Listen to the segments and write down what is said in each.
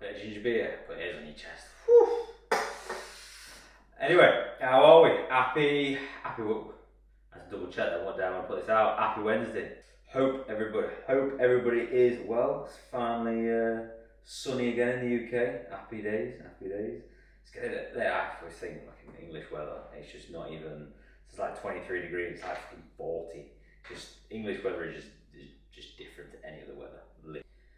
Bit of ginger beer, put it on your chest. Whew. Anyway, how are we? Happy. I have to double check that one day I want to put this out. Happy Wednesday. Hope everybody is well. It's finally sunny again in the UK. Happy days. It's getting there. I always think like in English weather, it's just not even. It's like 23 degrees. It's like 40. Just English weather is just different to any other weather.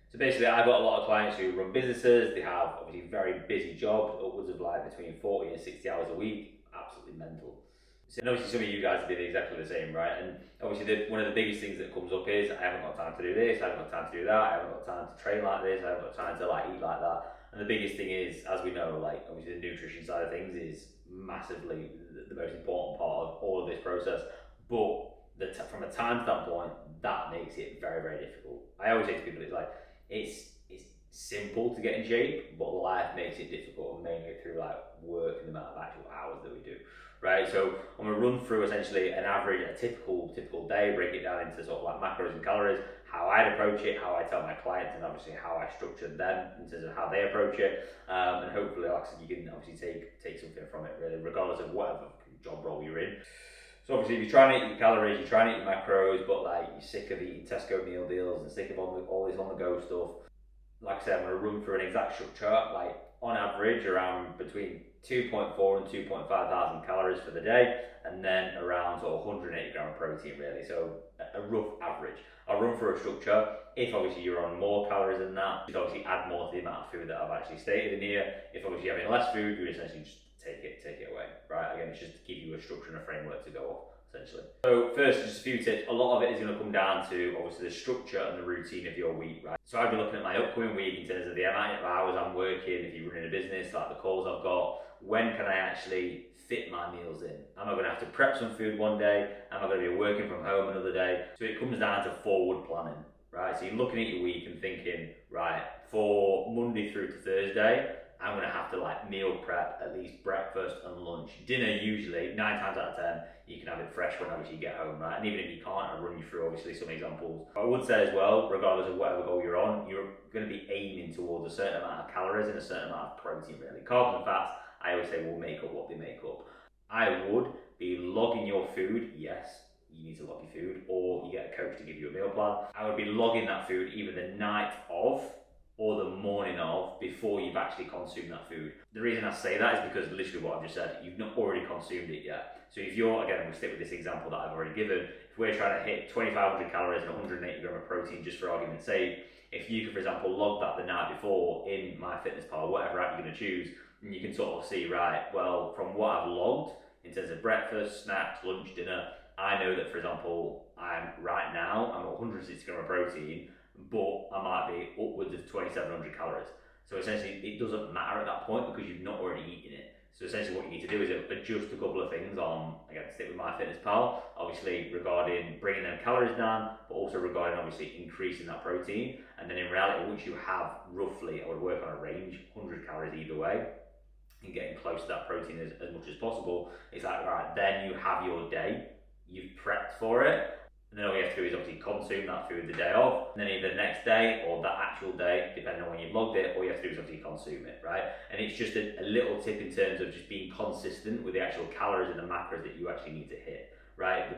So basically, I've got a lot of clients who run businesses. They have obviously very busy jobs, upwards of like between 40 and 60 hours a week. Absolutely mental. So, and obviously, some of you guys did exactly the same, right? And obviously, one of the biggest things that comes up is I haven't got time to do this, I haven't got time to do that, I haven't got time to train like this, I haven't got time to like eat like that. And the biggest thing is, as we know, like obviously the nutrition side of things is massively the most important part of all of this process. But from a time standpoint, that makes it very, very difficult. I always say to people, it's like it's simple to get in shape, but life makes it difficult, mainly through like work and the amount of actual hours that we do. Right, so I'm going to run through essentially a typical day, break it down into sort of like macros and calories, how I'd approach it, how I tell my clients, and obviously how I structure them in terms of how they approach it, and hopefully, like I said, you can obviously take something from it, really, regardless of whatever job role you're in. So obviously, if you're trying to eat your calories, you're trying to eat your macros, but like you're sick of eating Tesco meal deals and sick of all this on the go stuff. Like I said, I'm going to run through an exact structure, like on average around between 2.4 and 2.5 thousand calories for the day, and then around sort of 180 gram of protein, really. So a rough average. I'll run through a structure. If obviously you're on more calories than that, you obviously add more to the amount of food that I've actually stated in here. If obviously you're having less food, you essentially just take it away, right? Again, it's just to give you a structure and a framework to go off, essentially. So first, just a few tips. A lot of it is going to come down to obviously the structure and the routine of your week, right? So I'd be looking at my upcoming week in terms of the amount of hours I'm working, if you're running a business, like the calls I've got, when can I actually fit my meals in? Am I going to have to prep some food one day? Am I going to be working from home another day? So it comes down to forward planning, right? So you're looking at your week and thinking, right, for Monday through to Thursday, I'm going to have to like meal prep at least breakfast and lunch. Dinner usually, 9 times out of 10, you can have it fresh when obviously you get home, right? And even if you can't, I'll run you through obviously some examples. I would say as well, regardless of whatever goal you're on, you're going to be aiming towards a certain amount of calories and a certain amount of protein, really. Carbs and fats, I always say, will make up what they make up. I would be logging your food, yes, you need to log your food, or you get a coach to give you a meal plan. I would be logging that food either the night of or the morning of, before you've actually consumed that food. The reason I say that is because literally what I've just said, you've not already consumed it yet. So if you're, again, we'll stick with this example that I've already given, if we're trying to hit 2,500 calories and 180 gram of protein, just for argument's sake, if you could, for example, log that the night before in MyFitnessPal, whatever app you're going to choose, and you can sort of see, right, well, from what I've logged, in terms of breakfast, snacks, lunch, dinner, I know that, for example, I'm at 160 gram of protein, but I might be upwards of 2,700 calories. So essentially, it doesn't matter at that point because you've not already eaten it. So essentially, what you need to do is adjust a couple of things on, again, stick with MyFitnessPal, obviously regarding bringing them calories down, but also regarding obviously increasing that protein. And then in reality, once you have roughly, I would work on a range, 100 calories either way, and getting close to that protein as much as possible. It's like, right, then you have your day, you've prepped for it, and then all you have to do is obviously consume that food the day of, and then either the next day or that actual day, depending on when you've logged it, all you have to do is obviously consume it, right? And it's just a little tip in terms of just being consistent with the actual calories and the macros that you actually need to hit, right?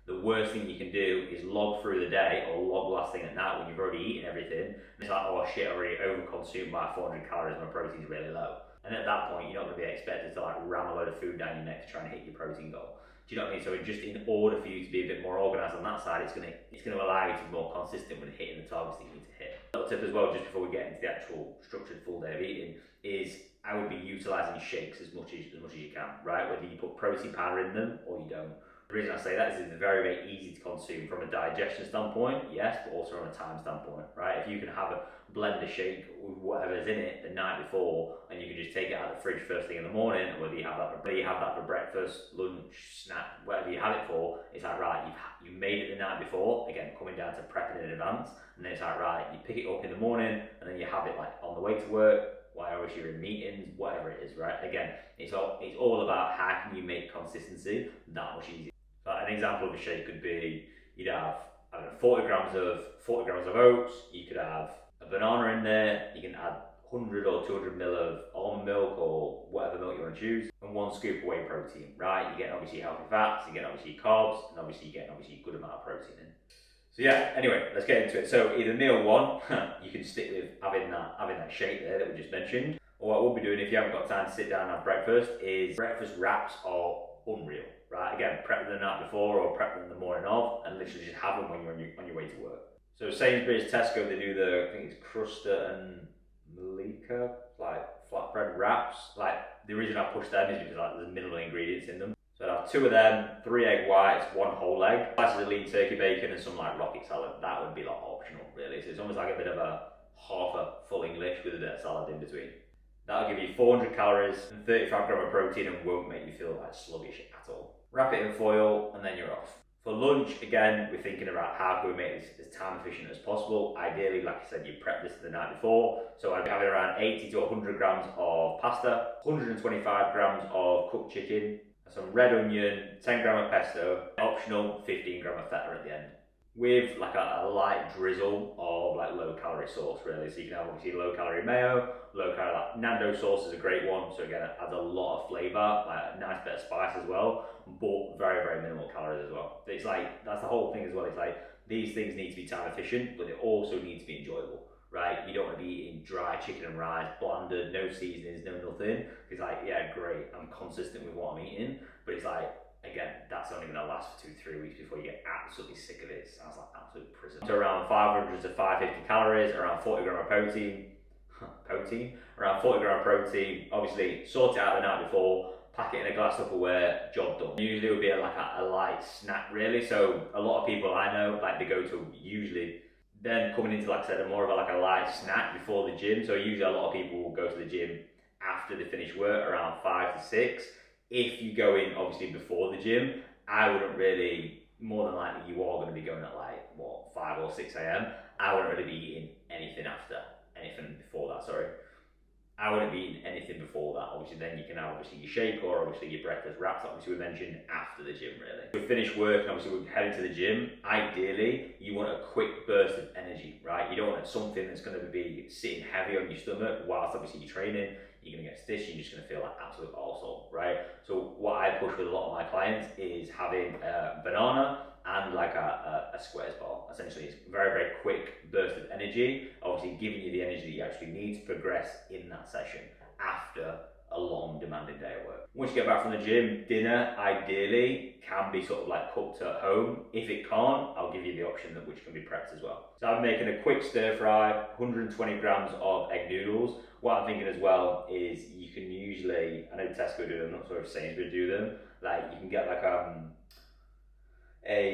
The worst thing you can do is log through the day or log last thing at night when you've already eaten everything, and it's like, oh shit, I already overconsumed by 400 calories, my protein's really low. And at that point, you're not going to be expected to like ram a load of food down your neck to try and hit your protein goal. Do you know what I mean? So just in order for you to be a bit more organised on that side, it's going to allow you to be more consistent when hitting the targets that you need to hit. A little tip as well, just before we get into the actual structured full day of eating, is I would be utilising shakes as much as you can, right? Whether you put protein powder in them or you don't. The reason I say that is it's very, very easy to consume from a digestion standpoint, yes, but also from a time standpoint, right? If you can have a blend a shake with whatever's in it the night before, and you can just take it out of the fridge first thing in the morning, or whether you have that for breakfast, lunch, snack, whatever you have it for, it's like, right, you made it the night before, again, coming down to prepping in advance, and then it's like, right, you pick it up in the morning, and then you have it like on the way to work, while you're in meetings, whatever it is, right? Again, it's all about how can you make consistency that much easier. So an example of a shake could be, you'd have, I don't know, 40 grams of oats, you could have a banana in there, you can add 100 or 200 ml of almond milk or whatever milk you want to choose, and 1 scoop of whey protein, right? You're getting obviously healthy fats, you're getting obviously carbs, and obviously you're getting obviously a good amount of protein in. So yeah, anyway, let's get into it. So either meal 1, you can stick with having that shake there that we just mentioned, or what we'll be doing if you haven't got time to sit down and have breakfast is breakfast wraps are unreal, right? Again, prep them the night before or prep them the morning of, and literally just have them when you're on your way to work. So Sainsbury's, Tesco, they do I think it's Cruster and Malika, like flatbread wraps. Like the reason I push them is because like there's minimal ingredients in them. So I'd have 2 of them, 3 egg whites, 1 whole egg, slices of lean turkey bacon, and some like rocket salad. That would be like optional, really. So it's almost like a bit of a half a full English with a bit of salad in between. That'll give you 400 calories and 35 grams of protein and won't make you feel like sluggish at all. Wrap it in foil and then you're off. For lunch, again, we're thinking about how can we make this as time efficient as possible. Ideally, like I said, you prep this the night before. So I'd be having around 80 to 100 grams of pasta, 125 grams of cooked chicken, some red onion, 10 grams of pesto, optional 15 grams of feta at the end. With like a light drizzle of like low calorie sauce really. So you can have obviously low calorie mayo, low calorie, like Nando sauce is a great one. So again, it adds a lot of flavour, like a nice bit of spice as well, but very, very minimal calories as well. It's like, that's the whole thing as well. It's like, these things need to be time efficient, but they also need to be enjoyable, right? You don't want to be eating dry chicken and rice, blanded, no seasonings, no nothing. It's like, yeah, great, I'm consistent with what I'm eating, but it's like, again, that's only going to last for 2-3 weeks before you get absolutely sick of it. It sounds like absolute prison. So around 500 to 550 calories, around 40 grams of protein, around 40 grams of protein. Obviously, sort it out the night before, pack it in a glass Tupperware, job done. Usually it would be like a light snack really. So a lot of people I know, like they go to usually then coming into, like I said, more of like a light snack before the gym. So usually a lot of people will go to the gym after they finish work around 5 to 6. If you go in obviously before the gym, I wouldn't really, more than likely you are going to be going at like, what, 5 or 6 a.m. I wouldn't really be eating anything before that, sorry. I wouldn't be eating anything before that. Obviously then you can have obviously your shake or obviously your breakfast wraps, obviously we mentioned after the gym really. We finish work and obviously we're heading to the gym. Ideally, you want a quick burst of energy, right? You don't want something that's going to be sitting heavy on your stomach whilst obviously you're training. You're going to get stitched, you're just going to feel like absolute arsehole, right? So what I push with a lot of my clients is having a banana and like a squares bar. Essentially, it's very, very quick burst of energy, obviously giving you the energy you actually need to progress in that session after a long demanding day at work. Once you get back from the gym, dinner ideally can be sort of like cooked at home. If it can't, I'll give you the option that which can be prepped as well. So I'm making a quick stir fry, 120 grams of egg noodles. What I'm thinking as well is you can usually, I know Tesco do them, not sure if Sainsbury's do them, like you can get like a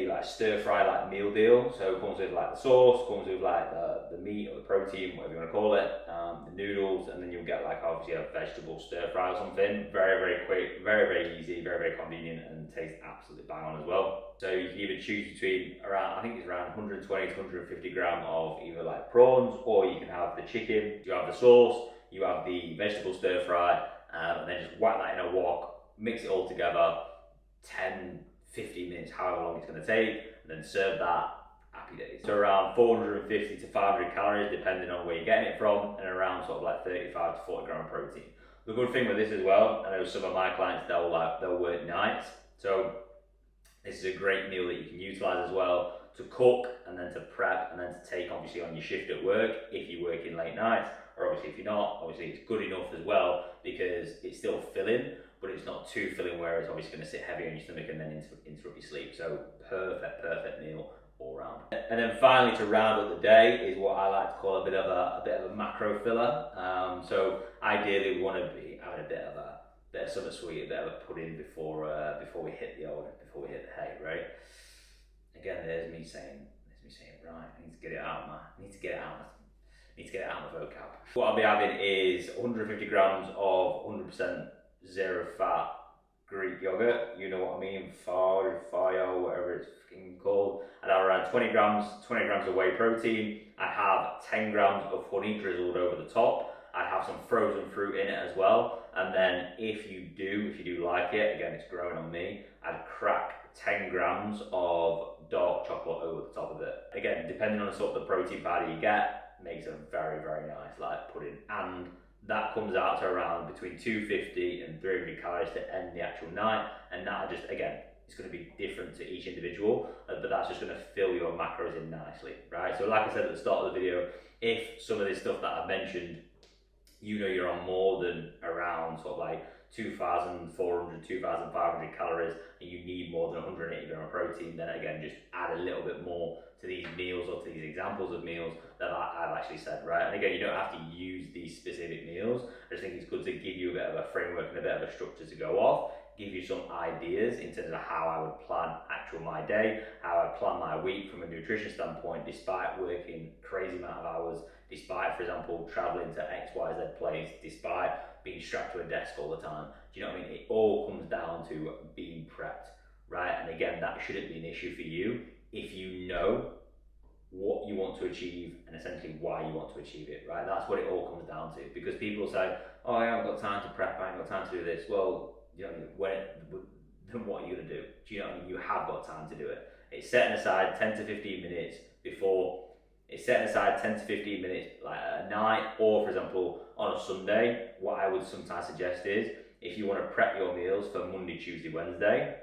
like stir fry like meal deal. So it comes with like the sauce, comes with like the meat or the protein, whatever you want to call it, the noodles, and then you'll get like obviously a vegetable stir fry or something. Very, very quick, very, very easy, very, very convenient, and tastes absolutely bang on as well. So you can either choose between around, I think it's around 120 to 150 grams of either like prawns, or you can have the chicken, you have the sauce, you have the vegetable stir fry, and then just whack that in a wok, mix it all together, 10-15 minutes, however long it's going to take, and then serve that. Happy days. So around 450 to 500 calories depending on where you're getting it from, and around sort of like 35 to 40 grams of protein. The good thing with this as well, I know some of my clients they'll work nights, so this is a great meal that you can utilize as well to cook and then to prep and then to take obviously on your shift at work if you're working late nights, or obviously if you're not, obviously it's good enough as well because it's still filling, but it's not too filling where it's obviously going to sit heavy on your stomach and then interrupt your sleep. So perfect meal all round. And then finally, to round up the day is what I like to call a bit of a macro filler. So ideally we want to be having a bit of something sweet, a bit of a pudding before we hit the hay, right? Again, there's me saying right, I need to get it out of my vocab. What I'll be having is 150 grams of 100% zero fat Greek yogurt, you know what I mean, Fayo, whatever it's fucking called. I'd have around 20 grams of whey protein. I'd have 10 grams of honey drizzled over the top. I'd have some frozen fruit in it as well. And then if you do like it, again, it's growing on me, I'd crack 10 grams of dark chocolate over the top of it. Again, depending on the sort of the protein powder you get, makes a very, very nice like pudding, and that comes out to around between 250 and 300 calories to end the actual night, and that just, again, it's going to be different to each individual, but that's just going to fill your macros in nicely, right? So like I said at the start of the video, if some of this stuff that I mentioned, you know you're on more than around sort of like 2,400, 2,500 calories, and you need more than 180 gram of protein, then again, just add a little bit more to these meals or to these examples of meals that I've actually said, right? And again, you don't have to use these specific meals. I just think it's good to give you a bit of a framework and a bit of a structure to go off, give you some ideas in terms of how I would plan my day, how I plan my week from a nutrition standpoint, despite working crazy amount of hours, despite, for example, traveling to XYZ place, despite being strapped to a desk all the time. Do you know what I mean? It all comes down to being prepped, right? And again, that shouldn't be an issue for you if you know what you want to achieve and essentially why you want to achieve it, right? That's what it all comes down to. Because people say, oh, I haven't got time to prep, I haven't got time to do this. Well, you know, then what are you going to do? Do you know what I mean? You have got time to do it. It's setting aside 10 to 15 minutes before. It's setting aside 10 to 15 minutes like at night, or for example, on a Sunday. What I would sometimes suggest is, if you want to prep your meals for Monday, Tuesday, Wednesday,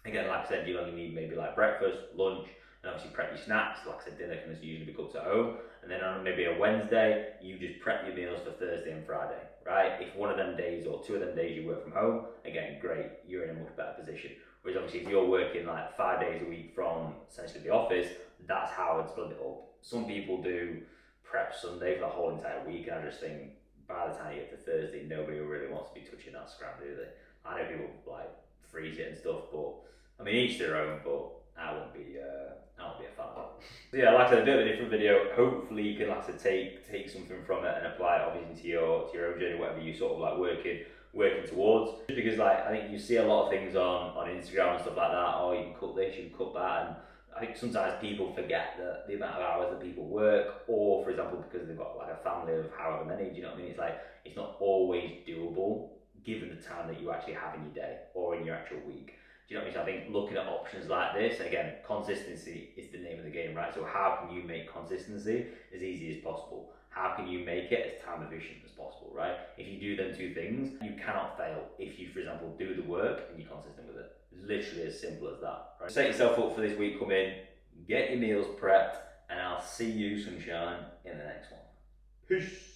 again, like I said, you only need maybe like breakfast, lunch, and obviously prep your snacks. Like I said, dinner can usually be cooked at home. And then on maybe a Wednesday, you just prep your meals for Thursday and Friday, right? If one of them days or two of them days you work from home, again, great, you're in a much better position. Whereas obviously if you're working like 5 days a week from essentially the office, that's how I'd split it up. Some people do prep Sunday for the whole entire week, and I just think by the time you get to Thursday, nobody really wants to be touching that scram, do they? I know people like freeze it and stuff, but I mean, each their own, but I won't be a fan of that. So yeah, like I said, a bit of a different video. Hopefully you can, like I said, take something from it and apply it obviously to your own journey, whatever you sort of like working towards. Just because like I think you see a lot of things on Instagram and stuff like that, oh, you can cook this, you can cook that, and I think sometimes people forget the amount of hours that people work, or for example, because they've got like a family of however many, do you know what I mean? It's like, it's not always doable given the time that you actually have in your day or in your actual week. Do you know what I mean? So I think looking at options like this, again, consistency is the name of the game, right? So how can you make consistency as easy as possible? How can you make it as time efficient as possible, right? If you do them two things, you cannot fail if you, for example, do the work and you're consistent with it. Literally as simple as that, right? Set yourself up for this week, come in, get your meals prepped, and I'll see you, sunshine, in the next one. Peace.